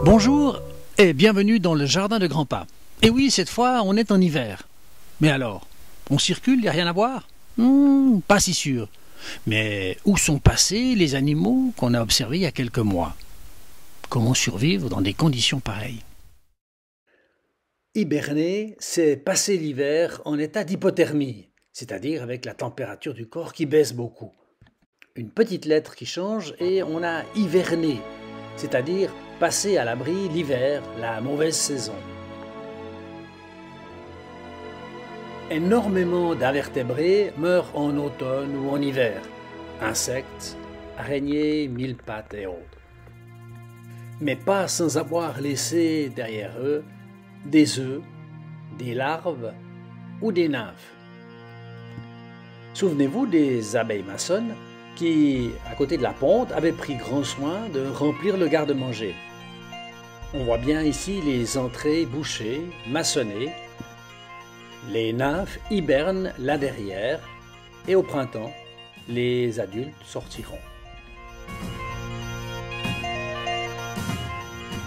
Bonjour et bienvenue dans le jardin de Grandpa. Et oui, cette fois, on est en hiver. Mais alors, on circule, il n'y a rien à voir? Pas si sûr. Mais où sont passés les animaux qu'on a observés il y a quelques mois? Comment survivre dans des conditions pareilles? Hiberner, c'est passer l'hiver en état d'hypothermie, c'est-à-dire avec la température du corps qui baisse beaucoup. Une petite lettre qui change et on a hiverné, c'est-à-dire passer à l'abri l'hiver, la mauvaise saison. Énormément d'invertébrés meurent en automne ou en hiver. Insectes, araignées, mille pattes et autres. Mais pas sans avoir laissé derrière eux des œufs, des larves ou des nymphes. Souvenez-vous des abeilles maçonnes qui, à côté de la ponte, avaient pris grand soin de remplir le garde-manger. On voit bien ici les entrées bouchées, maçonnées. Les nymphes hibernent là derrière et au printemps, les adultes sortiront.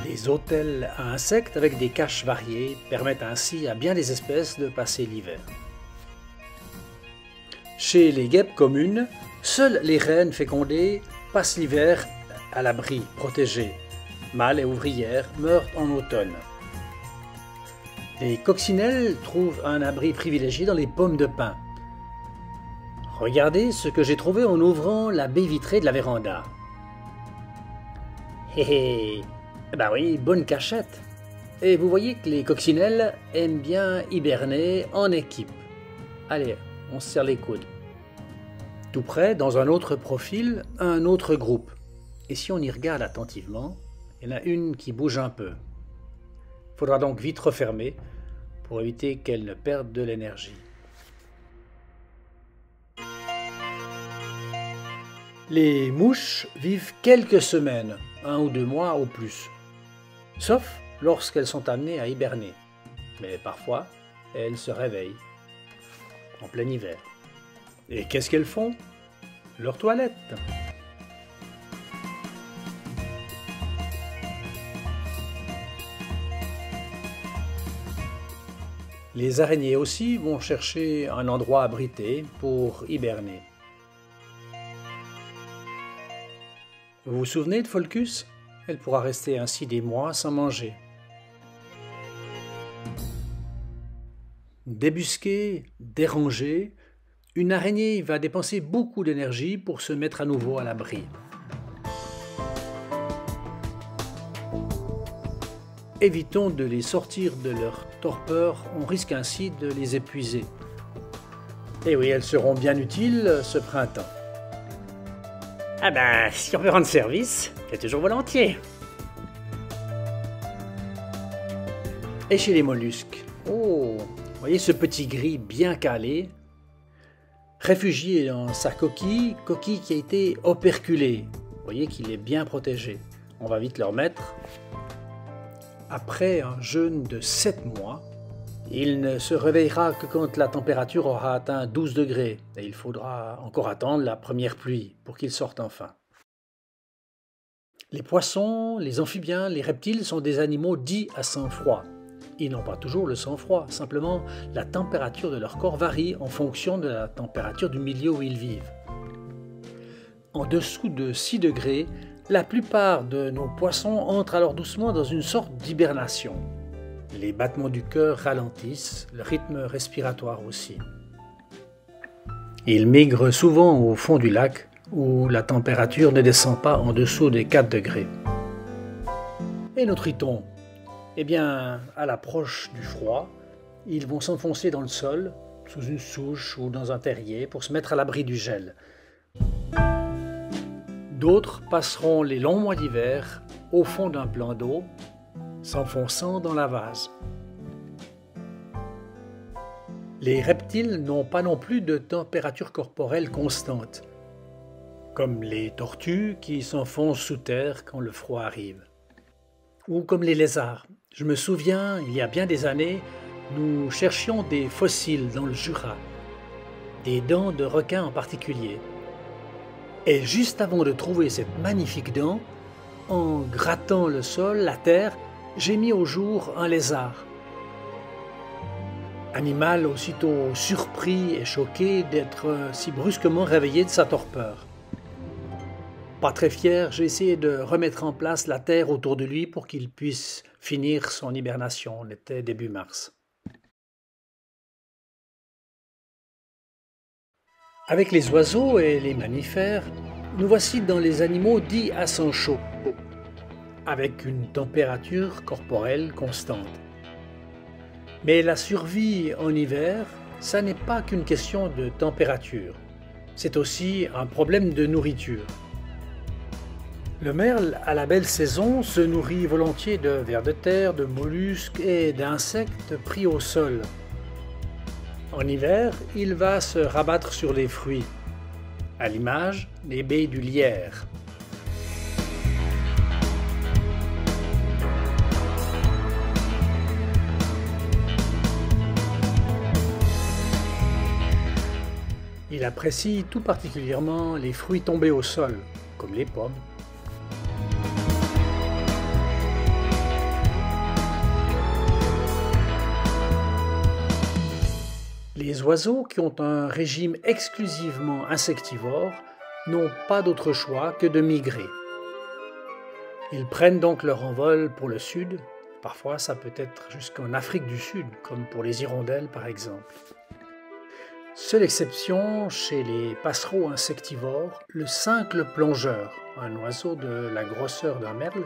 Les hôtels à insectes avec des caches variées permettent ainsi à bien des espèces de passer l'hiver. Chez les guêpes communes, seules les reines fécondées passent l'hiver à l'abri, protégées. Mâles et ouvrières meurent en automne. Les coccinelles trouvent un abri privilégié dans les pommes de pin. Regardez ce que j'ai trouvé en ouvrant la baie vitrée de la véranda. Hé hé, ben oui, bonne cachette. Et vous voyez que les coccinelles aiment bien hiberner en équipe. Allez, on se serre les coudes. Tout près, dans un autre profil, un autre groupe. Et si on y regarde attentivement, il y en a une qui bouge un peu. Il faudra donc vite refermer pour éviter qu'elle ne perde de l'énergie. Les mouches vivent quelques semaines, 1 ou 2 mois au plus, sauf lorsqu'elles sont amenées à hiberner. Mais parfois, elles se réveillent en plein hiver. Et qu'est-ce qu'elles font? Leur toilette. Les araignées aussi vont chercher un endroit abrité pour hiberner. Vous vous souvenez de Pholcus? Elle pourra rester ainsi des mois sans manger. Débusquée, dérangée, une araignée va dépenser beaucoup d'énergie pour se mettre à nouveau à l'abri. Évitons de les sortir de leur torpeur, on risque ainsi de les épuiser. Et oui, elles seront bien utiles ce printemps. Ah ben, si on peut rendre service, c'est toujours volontiers. Et chez les mollusques, oh, voyez ce petit gris bien calé, réfugié dans sa coquille qui a été operculée. Vous voyez qu'il est bien protégé. On va vite le remettre. Après un jeûne de 7 mois, il ne se réveillera que quand la température aura atteint 12 degrés et il faudra encore attendre la première pluie pour qu'il sorte enfin. Les poissons, les amphibiens, les reptiles sont des animaux dits à sang froid. Ils n'ont pas toujours le sang froid, simplement la température de leur corps varie en fonction de la température du milieu où ils vivent. En dessous de 6 degrés, la plupart de nos poissons entrent alors doucement dans une sorte d'hibernation. Les battements du cœur ralentissent, le rythme respiratoire aussi. Ils migrent souvent au fond du lac où la température ne descend pas en dessous des 4 degrés. Et nos tritons? Eh bien, à l'approche du froid, ils vont s'enfoncer dans le sol, sous une souche ou dans un terrier pour se mettre à l'abri du gel. D'autres passeront les longs mois d'hiver au fond d'un plan d'eau, s'enfonçant dans la vase. Les reptiles n'ont pas non plus de température corporelle constante, comme les tortues qui s'enfoncent sous terre quand le froid arrive. Ou comme les lézards. Je me souviens, il y a bien des années, nous cherchions des fossiles dans le Jura, des dents de requin en particulier. Et juste avant de trouver cette magnifique dent, en grattant le sol, la terre, j'ai mis au jour un lézard. Animal aussitôt surpris et choqué d'être si brusquement réveillé de sa torpeur. Pas très fier, j'ai essayé de remettre en place la terre autour de lui pour qu'il puisse finir son hibernation. On était début mars. Avec les oiseaux et les mammifères, nous voici dans les animaux dits à sang chaud, avec une température corporelle constante. Mais la survie en hiver, ça n'est pas qu'une question de température, c'est aussi un problème de nourriture. Le merle, à la belle saison, se nourrit volontiers de vers de terre, de mollusques et d'insectes pris au sol. En hiver, il va se rabattre sur les fruits, à l'image des baies du lierre. Il apprécie tout particulièrement les fruits tombés au sol, comme les pommes. Les oiseaux qui ont un régime exclusivement insectivore n'ont pas d'autre choix que de migrer. Ils prennent donc leur envol pour le sud, parfois ça peut être jusqu'en Afrique du Sud, comme pour les hirondelles par exemple. Seule exception chez les passereaux insectivores, le cincle plongeur, un oiseau de la grosseur d'un merle.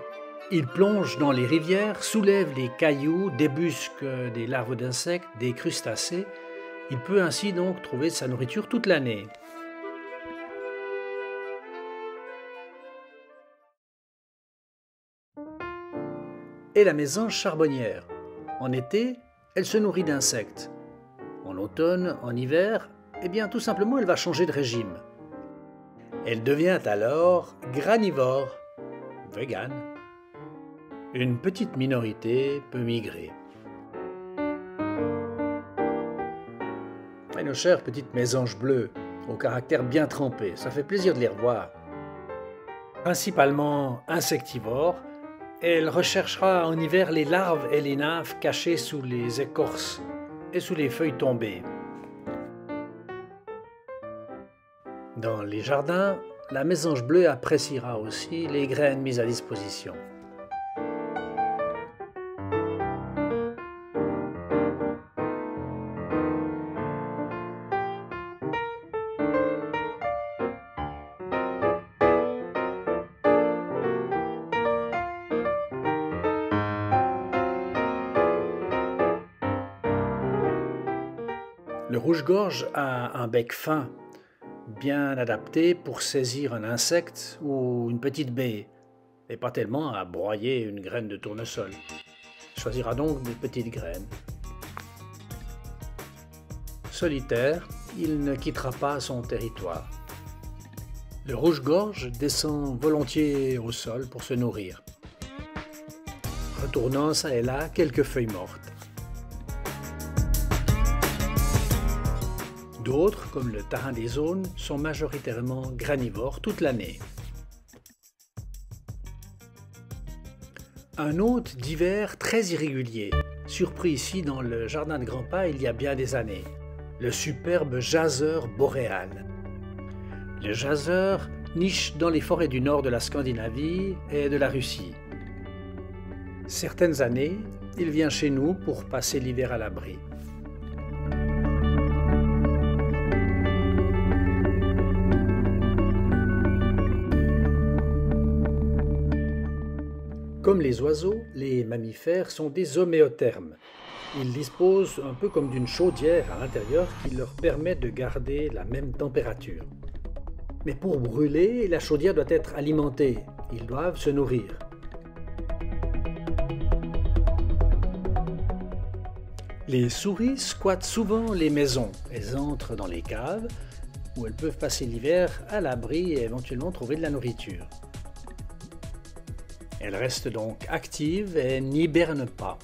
Il plonge dans les rivières, soulève les cailloux, débusque des larves d'insectes, des crustacés. Il peut ainsi donc trouver sa nourriture toute l'année. Et la mésange charbonnière. En été, elle se nourrit d'insectes. En automne, en hiver, eh bien tout simplement elle va changer de régime. Elle devient alors granivore, vegan. Une petite minorité peut migrer. Et nos chères petites mésanges bleues, au caractère bien trempé, ça fait plaisir de les revoir. Principalement insectivore, elle recherchera en hiver les larves et les nymphes cachées sous les écorces et sous les feuilles tombées. Dans les jardins, la mésange bleue appréciera aussi les graines mises à disposition. Le rouge-gorge a un bec fin, bien adapté pour saisir un insecte ou une petite baie, et pas tellement à broyer une graine de tournesol. Il choisira donc des petites graines. Solitaire, il ne quittera pas son territoire. Le rouge-gorge descend volontiers au sol pour se nourrir, retournant çà et là quelques feuilles mortes. D'autres, comme le tarin des zones, sont majoritairement granivores toute l'année. Un hôte d'hiver très irrégulier, surpris ici dans le jardin de Grandpa il y a bien des années, le superbe jaseur boréal. Le jaseur niche dans les forêts du nord de la Scandinavie et de la Russie. Certaines années, il vient chez nous pour passer l'hiver à l'abri. Comme les oiseaux, les mammifères sont des homéothermes. Ils disposent un peu comme d'une chaudière à l'intérieur qui leur permet de garder la même température. Mais pour brûler, la chaudière doit être alimentée. Ils doivent se nourrir. Les souris squattent souvent les maisons. Elles entrent dans les caves où elles peuvent passer l'hiver à l'abri et éventuellement trouver de la nourriture. Elles restent donc actives et n'hibernent pas,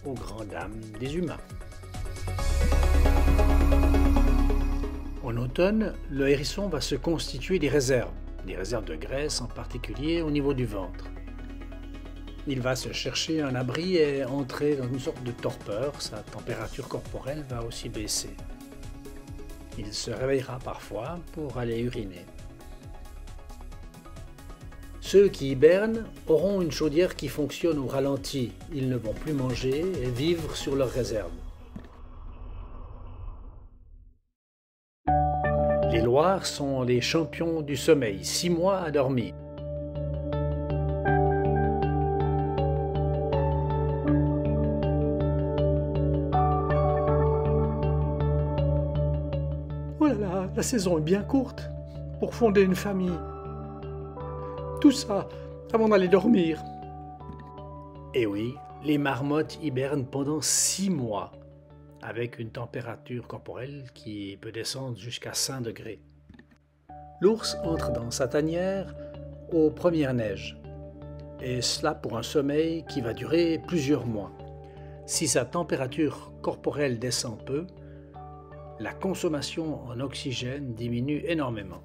aux grandes dames des humains. En automne, le hérisson va se constituer des réserves de graisse en particulier au niveau du ventre. Il va se chercher un abri et entrer dans une sorte de torpeur. Sa température corporelle va aussi baisser. Il se réveillera parfois pour aller uriner. Ceux qui hibernent auront une chaudière qui fonctionne au ralenti. Ils ne vont plus manger et vivre sur leurs réserves. Les loirs sont les champions du sommeil, 6 mois à dormir. Oh là là, la saison est bien courte pour fonder une famille. Tout ça avant d'aller dormir. Et oui, les marmottes hibernent pendant 6 mois, avec une température corporelle qui peut descendre jusqu'à 5 degrés. L'ours entre dans sa tanière aux premières neiges, et cela pour un sommeil qui va durer plusieurs mois. Si sa température corporelle descend peu, la consommation en oxygène diminue énormément.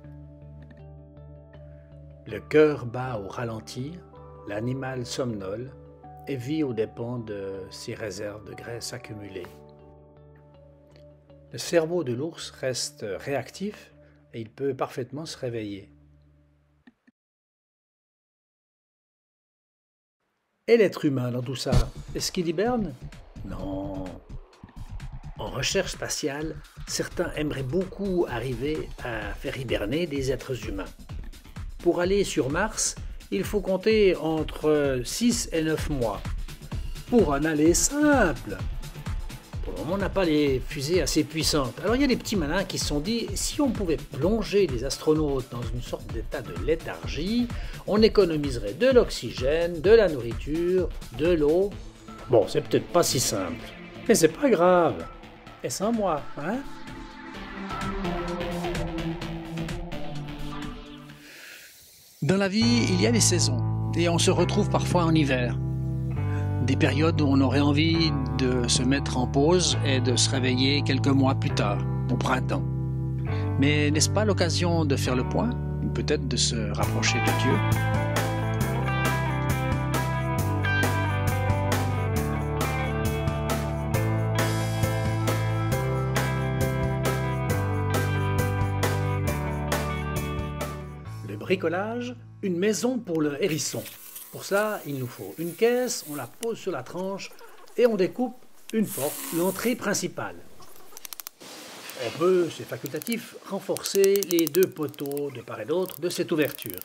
Le cœur bat au ralenti, l'animal somnole et vit aux dépens de ses réserves de graisse accumulées. Le cerveau de l'ours reste réactif et il peut parfaitement se réveiller. Et l'être humain dans tout ça, est-ce qu'il hiberne? Non. En recherche spatiale, certains aimeraient beaucoup arriver à faire hiberner des êtres humains. Pour aller sur Mars, il faut compter entre 6 et 9 mois. Pour un aller simple. Pour le moment, on n'a pas les fusées assez puissantes. Alors il y a des petits malins qui se sont dit, si on pouvait plonger les astronautes dans une sorte d'état de léthargie, on économiserait de l'oxygène, de la nourriture, de l'eau. Bon, c'est peut-être pas si simple, mais c'est pas grave. Et sans moi, hein? Dans la vie, il y a des saisons, et on se retrouve parfois en hiver. Des périodes où on aurait envie de se mettre en pause et de se réveiller quelques mois plus tard, au printemps. Mais n'est-ce pas l'occasion de faire le point, peut-être de se rapprocher de Dieu? Bricolage, une maison pour le hérisson. Pour ça, il nous faut une caisse, on la pose sur la tranche et on découpe une porte, l'entrée principale. On peut, c'est facultatif, renforcer les 2 poteaux de part et d'autre de cette ouverture.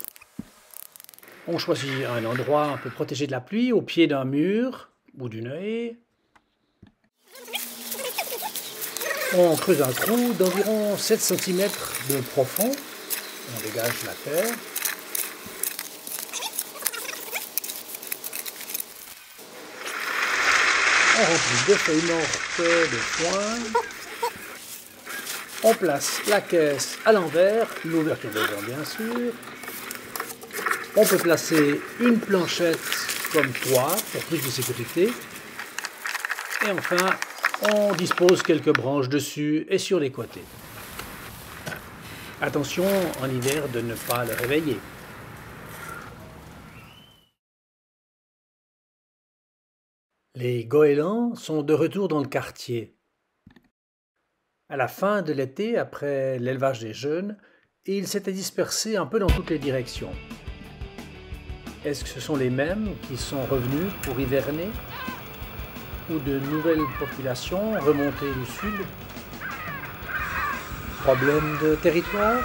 On choisit un endroit un peu protégé de la pluie, au pied d'un mur ou d'une haie. On creuse un trou d'environ 7 cm de profond. On dégage la terre. On remplit 2 feuilles mortes de foin. On place la caisse à l'envers, l'ouverture devant bien sûr. On peut placer une planchette comme toit pour plus de sécurité. Et enfin, on dispose quelques branches dessus et sur les côtés. Attention en hiver de ne pas le réveiller. Les goélands sont de retour dans le quartier. À la fin de l'été, après l'élevage des jeunes, ils s'étaient dispersés un peu dans toutes les directions. Est-ce que ce sont les mêmes qui sont revenus pour hiverner? Ou de nouvelles populations remontées du sud? Problème de territoire?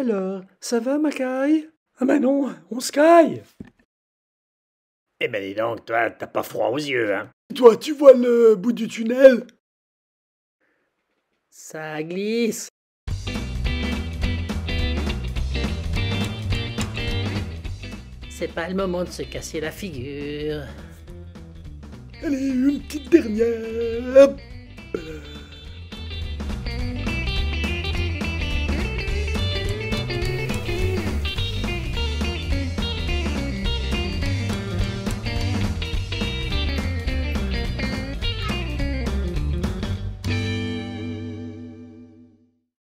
Alors, ça va, Macaille? Ah ben non, on se caille! Eh ben dis donc, toi, t'as pas froid aux yeux, hein? Toi, tu vois le bout du tunnel? Ça glisse. c'est pas le moment de se casser la figure. Allez, une petite dernière. Hop là.